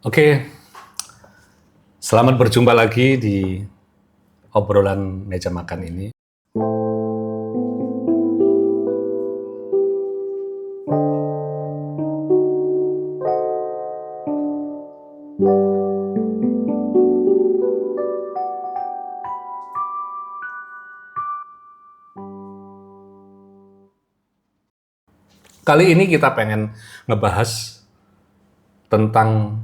Oke, selamat berjumpa lagi di obrolan meja makan ini. Kali ini kita pengen ngebahas tentang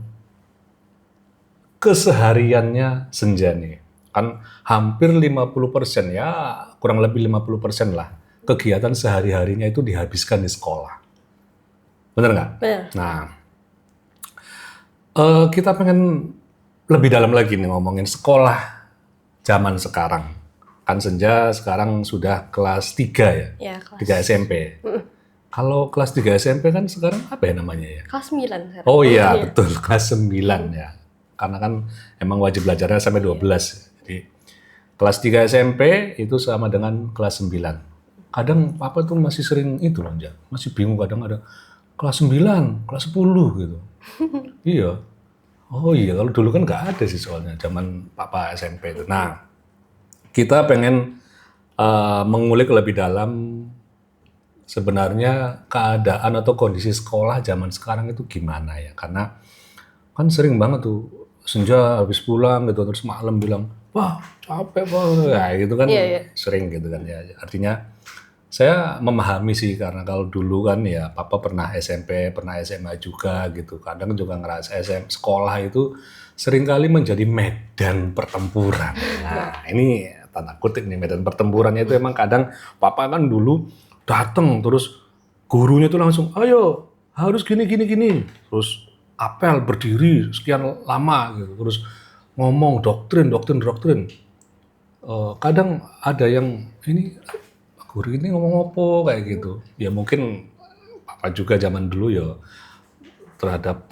kesehariannya Senja nih. Kan hampir 50% ya, kurang lebih 50% lah. Kegiatan sehari-harinya itu dihabiskan di sekolah. Bener nggak? Benar. Nah, kita pengen lebih dalam lagi nih ngomongin sekolah zaman sekarang. Kan Senja sekarang sudah kelas 3 ya? Ya, kelas 3 SMP. Kalau kelas 3 SMP kan sekarang apa ya namanya ya? kelas 9 sekarang. Oh iya, betul, kelas 9 ya. Karena kan emang wajib belajarnya sampai 12. Jadi kelas 3 SMP itu sama dengan kelas 9. Kadang papa tuh masih sering itu loh, Ja. Masih bingung kadang ada kelas 9, kelas 10 gitu. Iya. Oh iya, kalau dulu kan nggak ada sih soalnya zaman papa SMP itu. Nah, kita pengen mengulik lebih dalam sebenarnya keadaan atau kondisi sekolah zaman sekarang itu gimana ya? Karena kan sering banget tuh Senja habis pulang gitu terus malam bilang, wah capek banget, ya gitu kan sering gitu kan ya. Artinya saya memahami sih karena kalau dulu kan ya papa pernah SMP, pernah SMA juga gitu. Kadang juga ngerasa sekolah itu seringkali menjadi medan pertempuran. Nah ini tanda kutip nih medan pertempurannya itu emang kadang papa kan dulu datang terus gurunya tuh langsung, ayo harus gini. Terus apel berdiri sekian lama gitu. Terus ngomong doktrin. Kadang ada yang ini guru ini ngomong apa kayak gitu. Ya mungkin papa juga zaman dulu ya terhadap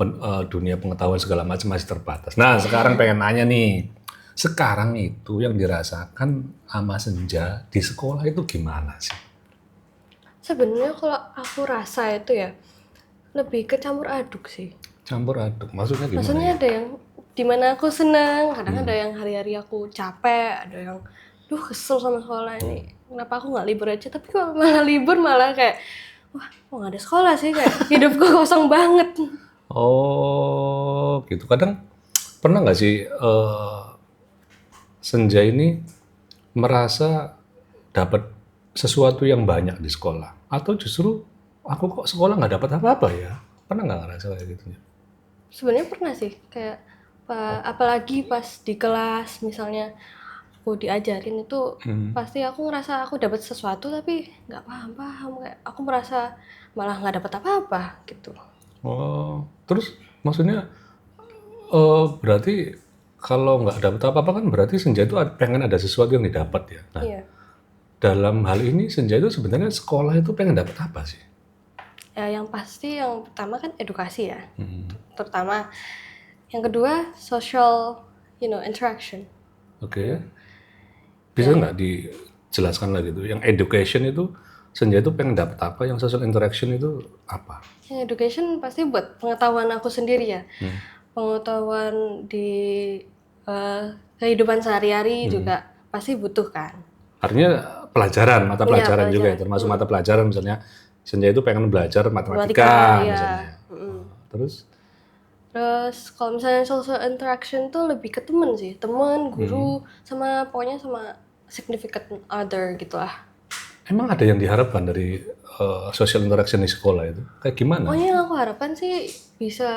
dunia pengetahuan segala macam masih terbatas. Nah sekarang pengen nanya nih, sekarang itu yang dirasakan sama Senja di sekolah itu gimana sih? Sebenarnya kalau aku rasa itu ya lebih ke campur aduk sih. Campur aduk, maksudnya gimana Maksudnya ya? ada yang dimana aku senang, kadang ada yang hari-hari aku capek, ada yang kesel sama sekolah ini. Kenapa aku nggak libur aja? Tapi kalau malah libur malah kayak wah, kok nggak ada sekolah sih, kayak hidupku kosong banget. Oh gitu, kadang pernah nggak sih Senja ini merasa dapat sesuatu yang banyak di sekolah? Atau justru aku kok sekolah nggak dapat apa-apa ya? Pernah nggak ngerasa kayak gitu? Sebenarnya pernah sih kayak apalagi pas di kelas misalnya aku diajarin itu pasti aku ngerasa aku dapat sesuatu tapi nggak paham kayak aku merasa malah nggak dapat apa-apa gitu. Oh, terus maksudnya berarti kalau nggak dapat apa-apa kan berarti Senja itu pengen ada sesuatu yang didapat ya. Nah, Iya. dalam hal ini Senja itu sebenarnya sekolah itu pengen dapat apa sih? Ya, yang pasti yang pertama kan edukasi ya. Terutama yang kedua social interaction. Oke. Bisa nggak dijelaskan lagi tuh? Yang education itu Senja itu pengen dapat apa? Yang social interaction itu apa? Yang education pasti buat pengetahuan aku sendiri ya. Pengetahuan di kehidupan sehari-hari juga pasti butuh kan. Artinya pelajaran, mata Iya, pelajaran juga ya, pelajaran. termasuk mata pelajaran misalnya Senja itu pengen belajar Matematika, matematika ya. misalnya. Terus Terus kalau misalnya social interaction tuh lebih ke temen sih, temen, guru, sama pokoknya sama significant other gitu lah. emang ada yang diharapkan dari social interaction di sekolah itu? Kayak gimana? Pokoknya yang aku harapkan sih bisa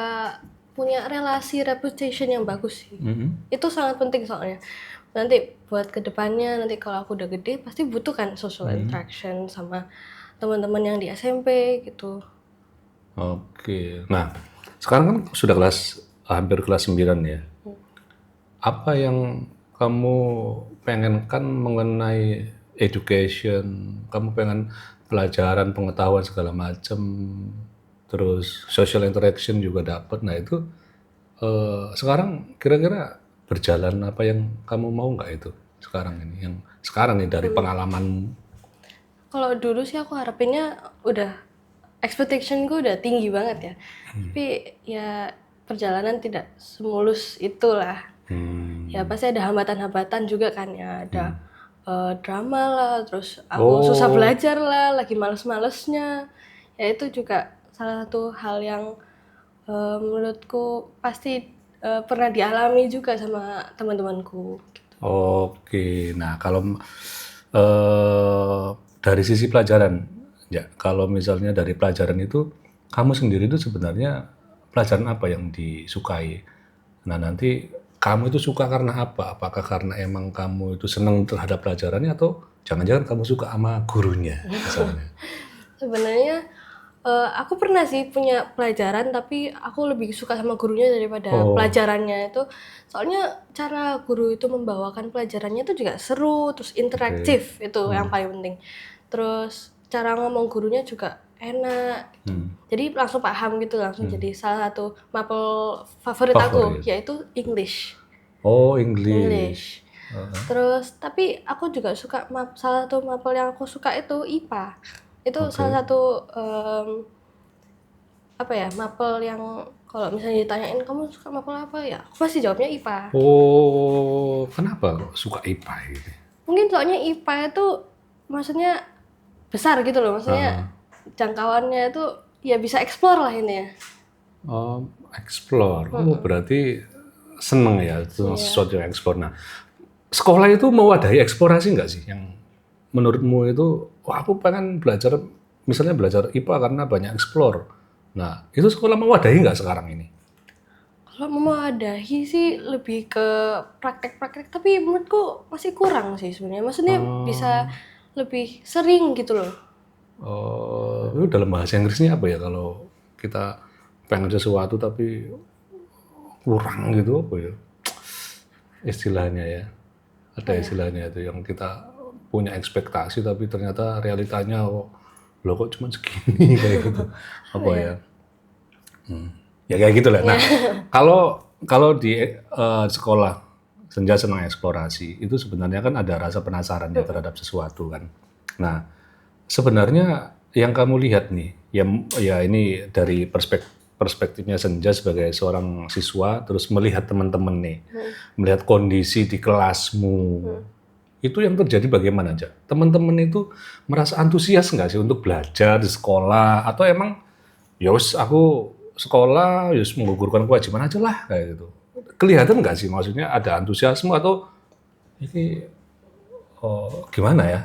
punya relasi reputation yang bagus sih. Itu sangat penting soalnya. Nanti buat kedepannya, nanti kalau aku udah gede pasti butuh kan social interaction sama teman-teman yang di SMP gitu. Oke. Nah, sekarang kan sudah hampir kelas 9 ya. Apa yang kamu pengenkan mengenai education? Kamu pengen pelajaran, pengetahuan segala macam, terus social interaction juga dapat. Nah itu sekarang kira-kira berjalan apa yang kamu mau nggak itu sekarang ini? Yang sekarang nih dari pengalamanmu. Kalau dulu sih aku harapinnya udah expectation gue udah tinggi banget ya. Tapi ya perjalanan tidak semulus itulah. Ya pasti ada hambatan-hambatan juga kan ya, ada drama lah, terus aku susah belajar lah, lagi males-malesnya. Ya itu juga salah satu hal yang menurutku pasti pernah dialami juga sama teman-temanku. Oke, nah kalau dari sisi pelajaran, ya kalau misalnya dari pelajaran itu, kamu sendiri itu sebenarnya pelajaran apa yang disukai? Nah nanti kamu itu suka karena apa? Apakah karena emang kamu itu senang terhadap pelajarannya atau jangan-jangan kamu suka sama gurunya misalnya? Sebenarnya aku pernah sih punya pelajaran, tapi aku lebih suka sama gurunya daripada pelajarannya itu. Soalnya cara guru itu membawakan pelajarannya itu juga seru, terus interaktif, itu yang paling penting. Terus cara ngomong gurunya juga enak. Jadi langsung paham gitu, langsung jadi salah satu mapel favorit aku, yaitu English. Oh, English. Terus tapi aku juga suka salah satu mapel yang aku suka itu IPA. Itu salah satu apa ya, mapel yang kalau misalnya ditanyain kamu suka mapel apa ya, aku pasti jawabnya IPA. Oh, kenapa kok suka IPA gitu? Mungkin soalnya IPA itu maksudnya besar gitu loh, maksudnya jangkauannya itu ya bisa explore lah ini ya. Explore. Oh, berarti seneng ya itu sesuatu yang explore. Nah, sekolah itu mewadahi eksplorasi nggak sih? Yang menurutmu itu, wah aku pengen belajar, misalnya belajar IPA karena banyak explore. Nah, itu sekolah mewadahi nggak sekarang ini? Kalau mewadahi sih lebih ke praktek-praktek, tapi menurutku masih kurang sih sebenarnya. Maksudnya bisa lebih sering gitu loh. Itu dalam bahasa Inggrisnya apa ya kalau kita pengen sesuatu tapi kurang gitu apa ya? Istilahnya ya. Ada istilahnya itu yang kita punya ekspektasi tapi ternyata realitanya kok cuma segini kayak gitu. Apa ya? Ya kayak gitulah. Nah, kalau di sekolah Senja senang eksplorasi, itu sebenarnya kan ada rasa penasaran ya terhadap sesuatu kan. Nah, sebenarnya yang kamu lihat nih, ya ini dari perspektifnya Senja sebagai seorang siswa, terus melihat teman-teman nih, melihat kondisi di kelasmu, itu yang terjadi bagaimana aja? Teman-teman itu merasa antusias nggak sih untuk belajar di sekolah, atau emang yos aku sekolah yos menggugurkan kewajiban aja lah kayak gitu? Kelihatan nggak sih maksudnya ada antusiasme atau ini gimana ya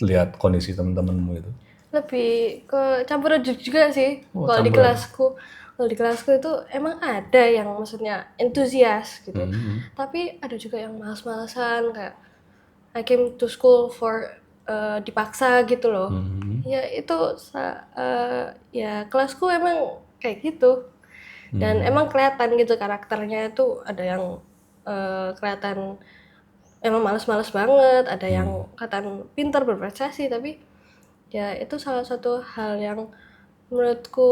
lihat kondisi teman-temanmu itu? Lebih ke campur aduk juga sih. Kalau di kelasku itu emang ada yang maksudnya antusias gitu. Tapi ada juga yang malas-malasan, kayak I came to school for dipaksa gitu loh. Ya itu ya kelasku emang kayak gitu. Dan emang kelihatan gitu karakternya itu, ada yang kelihatan emang malas-malas banget, ada yang kelihatan pintar berprestasi, tapi ya itu salah satu hal yang menurutku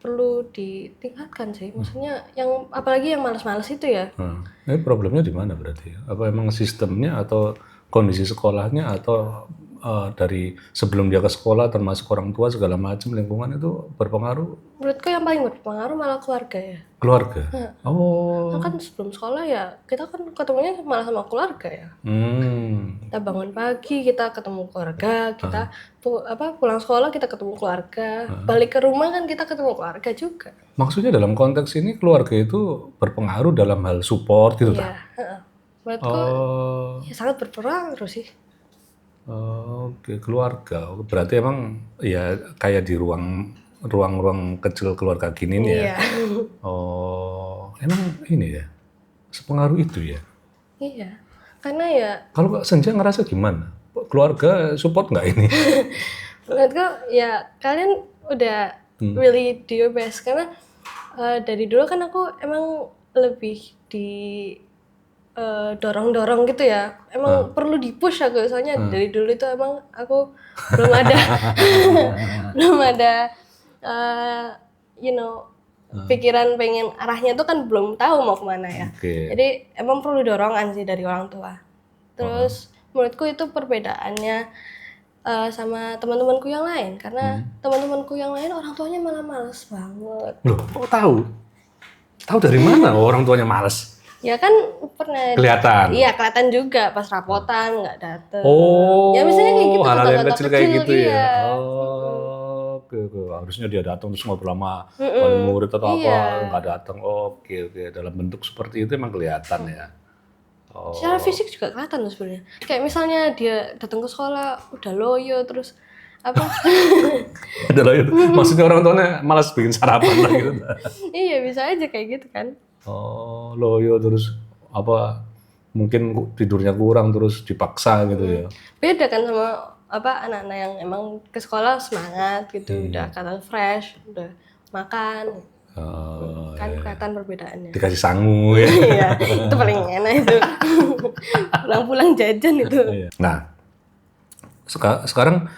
perlu ditingkatkan sih. Maksudnya yang apalagi yang malas-malas itu ya. Ini problemnya di mana berarti? Apa emang sistemnya atau kondisi sekolahnya atau dari sebelum dia ke sekolah termasuk orang tua segala macam lingkungan itu berpengaruh? Menurutku yang paling berpengaruh malah keluarga ya. Keluarga. Kan sebelum sekolah ya kita kan ketemunya malah sama keluarga ya. Kita bangun pagi kita ketemu keluarga, kita pulang sekolah kita ketemu keluarga, balik ke rumah kan kita ketemu keluarga juga. Maksudnya dalam konteks ini keluarga itu berpengaruh dalam hal support gitu Iya. Menurutku ya sangat berpengaruh sih. Oke, keluarga. Berarti emang ya kayak di ruang kecil keluarga gini nih ya. Iya. Emang ini ya. Sepengaruh itu ya. Iya. Karena ya kalau Senja ngerasa gimana? Keluarga support nggak ini? menurutku ya kalian udah really do your best, karena dari dulu kan aku emang lebih di dorong-dorong gitu ya, emang perlu di-push aku, soalnya dari dulu itu emang aku belum ada belum ada pikiran pengen arahnya tuh kan belum tahu mau kemana ya. Jadi emang perlu dorongan sih dari orang tua. Terus menurutku itu perbedaannya sama teman-temanku yang lain, karena teman-temanku yang lain orang tuanya malah males banget. Loh, kok tahu? Tahu dari mana orang tuanya malas? Ya kan pernah. Kelihatan. Iya, kelihatan juga pas rapotan nggak dateng. Oh, Ya misalnya kayak gitu, hal-hal yang kata-kata kecil kayak gitu ya. iya. Oke. Harusnya dia datang terus ngobrol sama wali murid atau apa, nggak datang. Oke. Dalam bentuk seperti itu emang kelihatan ya. Secara fisik juga kelihatan loh sebenarnya. Kayak misalnya dia datang ke sekolah udah loyo terus apa? Adalah itu. Maksudnya orang tuanya malas bikin sarapan lah gitu. Iya, bisa aja kayak gitu kan. Oh, loyo terus apa? Mungkin tidurnya kurang terus dipaksa gitu ya. Beda kan sama apa anak-anak yang emang ke sekolah semangat gitu, udah kelihatan fresh, udah makan. Kan kelihatan perbedaannya. Dikasih sangu ya. Iya, itu paling enak itu. Pulang-pulang jajan itu. Nah, sekarang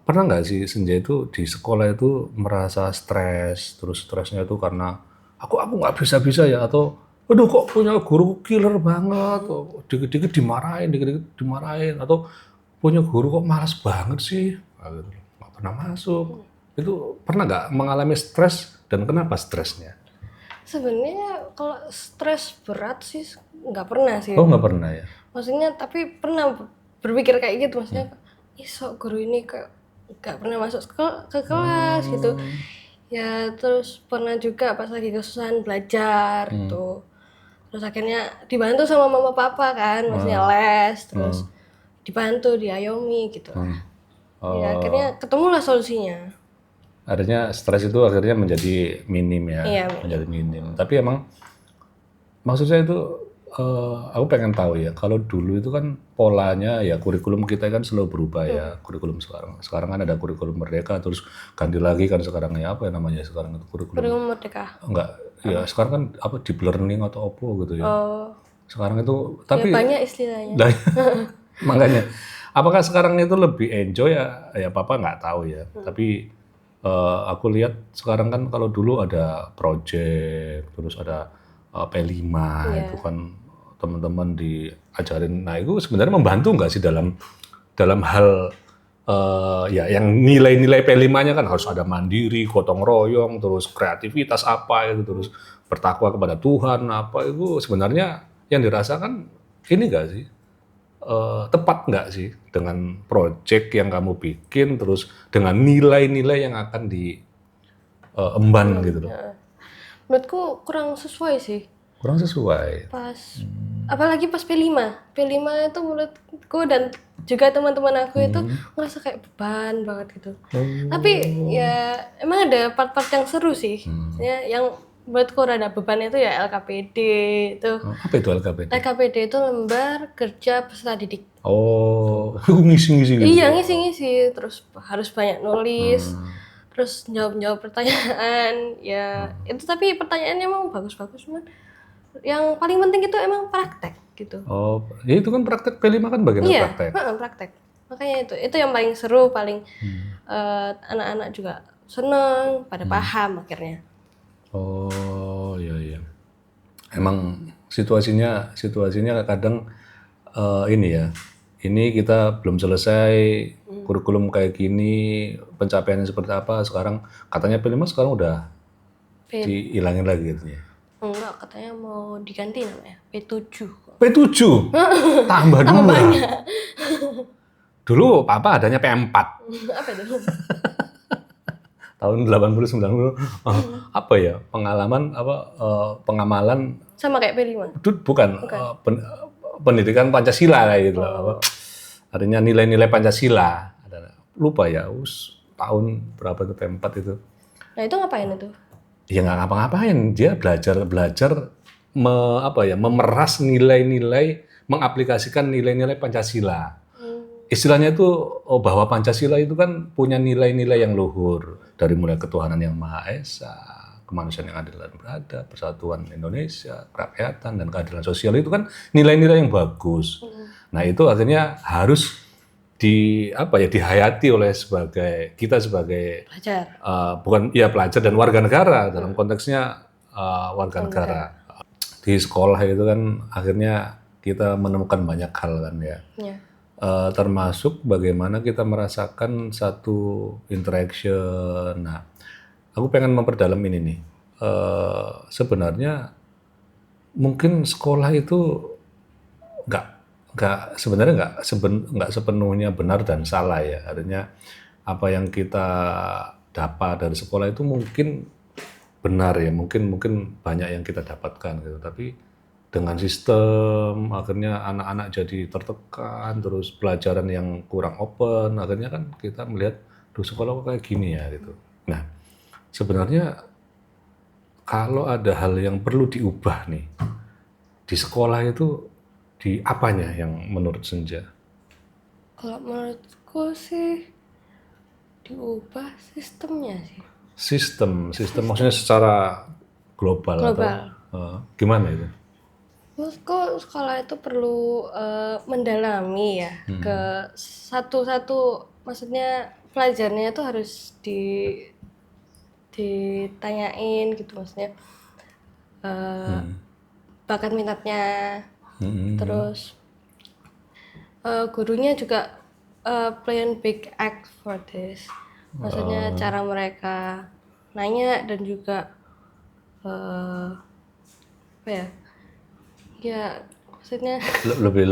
pernah nggak sih Senja itu di sekolah itu merasa stres, terus stresnya itu karena aku nggak bisa ya, atau aduh kok punya guru killer banget, dikit-dikit dimarahin, atau punya guru kok malas banget sih, nggak pernah masuk. Itu pernah nggak mengalami stres dan kenapa stresnya? Sebenarnya kalau stres berat sih nggak pernah sih. Oh nggak pernah ya? Maksudnya tapi pernah berpikir kayak gitu, maksudnya sok guru ini kayak nggak pernah masuk ke kelas gitu. Ya terus pernah juga pas lagi kesusahan belajar tuh. Terus akhirnya dibantu sama mama papa kan, maksudnya les, terus dibantu, diayomi gitu. Ya akhirnya ketemulah solusinya. Artinya stres itu akhirnya menjadi minim ya, Iya, menjadi minim. Tapi emang maksud saya itu aku pengen tahu ya, kalau dulu itu kan polanya ya kurikulum kita kan selalu berubah ya, kurikulum sekarang. Sekarang kan ada kurikulum merdeka, terus ganti lagi kan sekarang ya, apa ya namanya sekarang itu kurikulum? Kurikulum merdeka. Enggak, ya sekarang kan apa deep learning atau apa gitu ya. Sekarang itu, tapi Ya banyak istilahnya. makanya, apakah sekarang itu lebih enjoy ya? Ya papa nggak tahu ya, tapi aku lihat sekarang kan kalau dulu ada project, terus ada P5 itu kan teman-teman diajarin. Nah itu sebenarnya membantu nggak sih dalam hal ya yang nilai-nilai P5-nya kan harus ada mandiri, gotong royong, terus kreativitas apa itu, terus bertakwa kepada Tuhan apa itu sebenarnya yang dirasakan ini nggak sih? Tepat nggak sih dengan project yang kamu bikin, terus dengan nilai-nilai yang akan diemban gitu loh? Menurutku kurang sesuai sih. Kurang sesuai. Pas apalagi pas P5 itu menurutku dan juga teman-teman aku itu ngerasa kayak beban banget gitu. Tapi ya emang ada part-part yang seru sih. Ya, yang menurutku rada beban itu ya LKPD itu. Apa itu LKPD? LKPD itu lembar kerja peserta didik. Oh, ngisi-ngisi gitu. Iya, ngisi-ngisi, terus harus banyak nulis. Terus jawab-jawab pertanyaan. Ya, itu tapi pertanyaannya emang bagus-bagus, cuman yang paling penting itu emang praktek gitu. Oh, ya itu kan praktek P5 kan bagian dari praktek. Iya, praktek. Makanya itu yang paling seru, paling anak-anak juga seneng, pada paham akhirnya. Oh, iya. Emang situasinya kadang ini ya. Ini kita belum selesai kurikulum kayak gini, pencapaiannya seperti apa. Sekarang katanya P5 sekarang udah dihilangin lagi gitu ya. Enggak, katanya mau diganti namanya P7. P7? Tambah dua. Dulu papa adanya P4. Apa itu? Tahun 80 90 apa ya? Pengamalan Sama kayak P5. bukan. Pendidikan Pancasila kayak gitu loh. Artinya nilai-nilai Pancasila. Lupa ya, tahun berapa itu P4 itu. Nah, itu ngapain itu? Ya nggak ngapa-ngapain, dia belajar memeras nilai-nilai, mengaplikasikan nilai-nilai Pancasila. Istilahnya itu bahwa Pancasila itu kan punya nilai-nilai yang luhur, dari mulai ketuhanan yang Maha Esa, kemanusiaan yang adil dan beradab, persatuan Indonesia, kerakyatan dan keadilan sosial, itu kan nilai-nilai yang bagus. Nah itu artinya harus dihayati oleh kita sebagai Pelajar. Pelajar dan warga negara, dalam konteksnya warga negara. Di sekolah itu kan akhirnya kita menemukan banyak hal kan ya. Termasuk bagaimana kita merasakan satu interaction. Nah, aku pengen memperdalam ini nih. sebenarnya mungkin sekolah itu nggak sebenarnya nggak sepenuhnya benar dan salah ya. Artinya apa yang kita dapat dari sekolah itu mungkin benar ya, mungkin banyak yang kita dapatkan gitu. Tapi dengan sistem akhirnya anak-anak jadi tertekan, terus pelajaran yang kurang open, akhirnya kan kita melihat duh sekolah kok kayak gini ya gitu. Nah, sebenarnya kalau ada hal yang perlu diubah nih di sekolah itu di apanya yang menurut Senja? Kalau menurutku sih diubah sistemnya sih. Sistem maksudnya secara global. Global. Atau gimana itu? Menurutku sekolah itu perlu mendalami ya ke satu-satu, maksudnya pelajarnya itu harus ditanyain gitu, maksudnya bakat minatnya, terus gurunya juga play a big act for this, maksudnya cara mereka nanya dan juga apa ya maksudnya lebih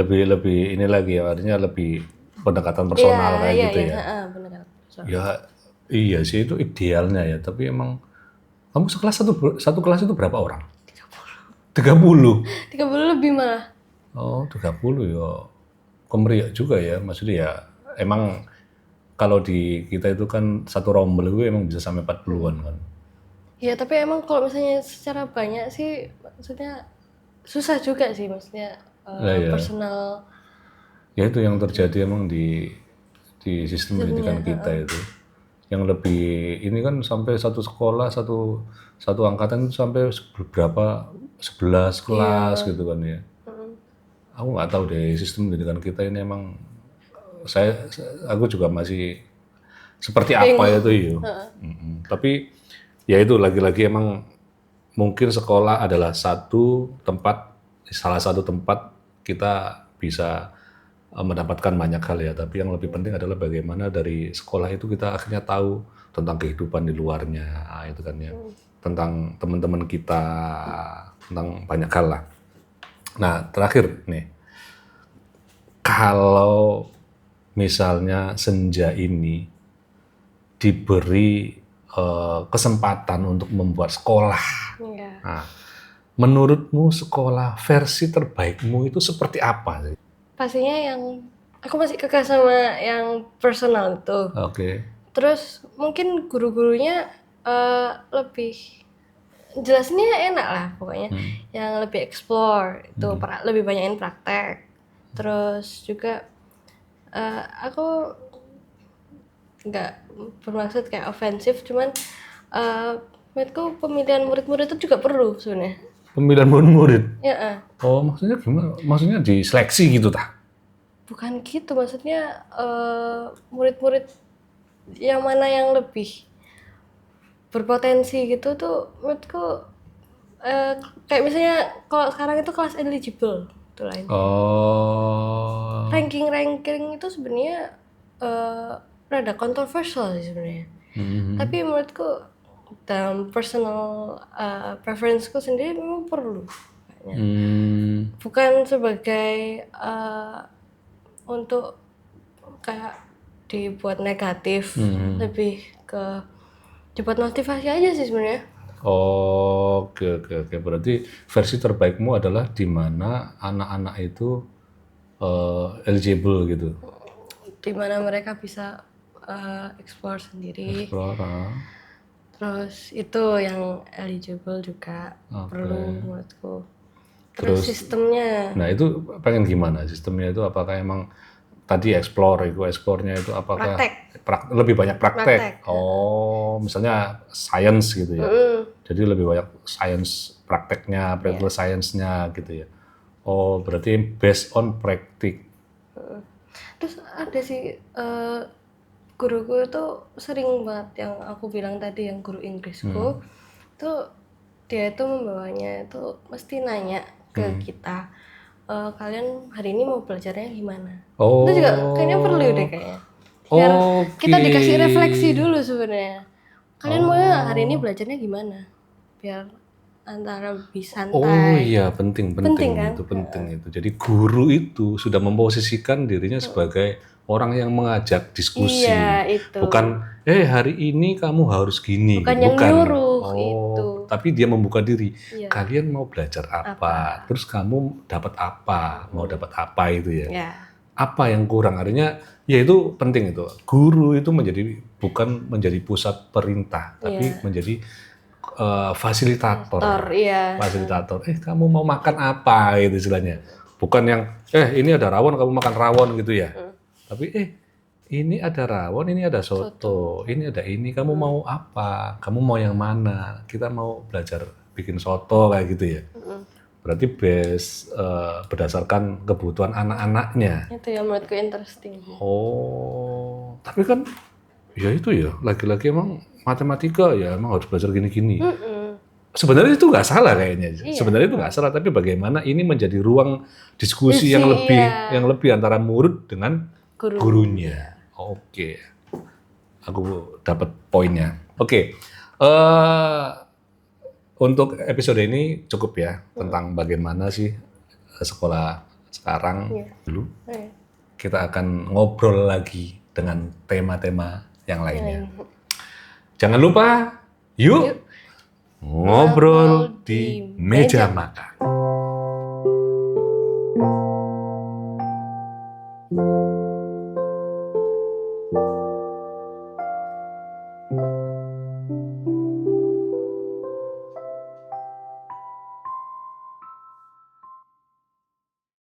ini lagi ya, artinya lebih pendekatan personal kayak gitu ya. Benar. Ya iya sih itu idealnya ya, tapi emang kamu satu kelas itu berapa orang? 30. 30 lebih malah. Oh, 30 ya. Kemeriah juga ya, maksudnya ya emang kalau di kita itu kan satu rombel itu emang bisa sampai 40-an kan. Ya, tapi emang kalau misalnya secara banyak sih maksudnya susah juga sih, maksudnya personal. Ya itu yang terjadi emang di sistem pendidikan kita itu. Yang lebih ini kan sampai satu sekolah, satu angkatan itu sampai berapa 11 kelas gitu kan ya. Aku nggak tahu deh sistem pendidikan kita ini emang aku juga masih seperti apa itu ya. Tapi ya itu lagi-lagi emang mungkin sekolah adalah salah satu tempat kita bisa mendapatkan banyak hal ya, tapi yang lebih penting adalah bagaimana dari sekolah itu kita akhirnya tahu tentang kehidupan di luarnya, itu kan ya, tentang teman-teman kita, tentang banyak hal lah. Nah, terakhir nih, kalau misalnya Senja ini diberi kesempatan untuk membuat sekolah, nah, menurutmu sekolah versi terbaikmu itu seperti apa? Pastinya yang aku masih kekeh sama yang personal itu. Oke. Terus mungkin guru-gurunya lebih jelasinnya enak lah pokoknya, yang lebih explore itu, lebih banyakin praktek. Terus juga aku nggak bermaksud kayak ofensif, cuman menurutku pemilihan murid-murid itu juga perlu sebenarnya. Pemilihan murid? Ya. Oh, maksudnya gimana? Maksudnya diseleksi gitu tah? Bukan gitu, maksudnya murid-murid yang mana yang lebih berpotensi gitu tuh menurutku kayak misalnya kalau sekarang itu kelas eligible itu lain. Oh. Ranking itu sebenarnya rada kontroversial sih sebenarnya. Tapi menurutku dalam personal preferenceku sendiri memang perlu. Bukan sebagai untuk kayak dibuat negatif, lebih ke dibuat motivasi aja sih sebenarnya. Oh, oke. Berarti versi terbaikmu adalah di mana anak-anak itu eligible gitu. Di mana mereka bisa explore sendiri. Terus itu yang eligible juga perlu menurutku. Terus sistemnya. Nah itu pengen gimana sistemnya itu? Apakah emang tadi explore-nya itu apakah lebih banyak praktek? Oh, misalnya science gitu ya. Jadi lebih banyak science prakteknya, practical science-nya gitu ya. Oh, berarti based on practice. Terus ada sih guru-guru tuh sering banget yang aku bilang tadi, yang guru Inggrisku tuh dia itu membawanya itu mesti nanya ke kita, kalian hari ini mau belajarnya gimana? Itu juga kayaknya perlu deh kayaknya. Biar kita dikasih refleksi dulu sebenarnya. Kalian mau hari ini belajarnya gimana? biar antara lebih santai. Oh iya, penting kan? itu, penting itu. Jadi guru itu sudah memposisikan dirinya sebagai orang yang mengajak diskusi. Iya, itu. Bukan, hari ini kamu harus gini. Bukan gitu. yang Bukan. nyuruh Oh, itu. tapi dia membuka diri. Iya. Kalian mau belajar apa? Terus kamu dapat apa? Mau dapat apa itu ya? Ya. Apa yang kurang? Artinya, ya itu penting itu. Guru itu bukan menjadi pusat perintah, tapi menjadi fasilitator. Iya. Fasilitator. Kamu mau makan apa gitu istilahnya. Bukan yang ini ada rawon kamu makan rawon gitu ya. Tapi ini ada rawon, ini ada soto, ini ada ini, kamu mau apa? Kamu mau yang mana? Kita mau belajar bikin soto kayak gitu ya. Berarti berdasarkan kebutuhan anak-anaknya. Itu yang menurutku interesting. Oh, tapi kan ya itu ya, laki-laki emang matematika ya emang harus belajar gini-gini. Sebenarnya itu nggak salah kayaknya. Iya. Sebenarnya itu nggak salah, tapi bagaimana ini menjadi ruang diskusi yang lebih antara murid dengan gurunya. Oke, aku dapat poinnya. Oke, untuk episode ini cukup ya tentang bagaimana sih sekolah sekarang dulu. Kita akan ngobrol lagi dengan tema-tema yang lainnya. Jangan lupa, yuk ngobrol di meja makan.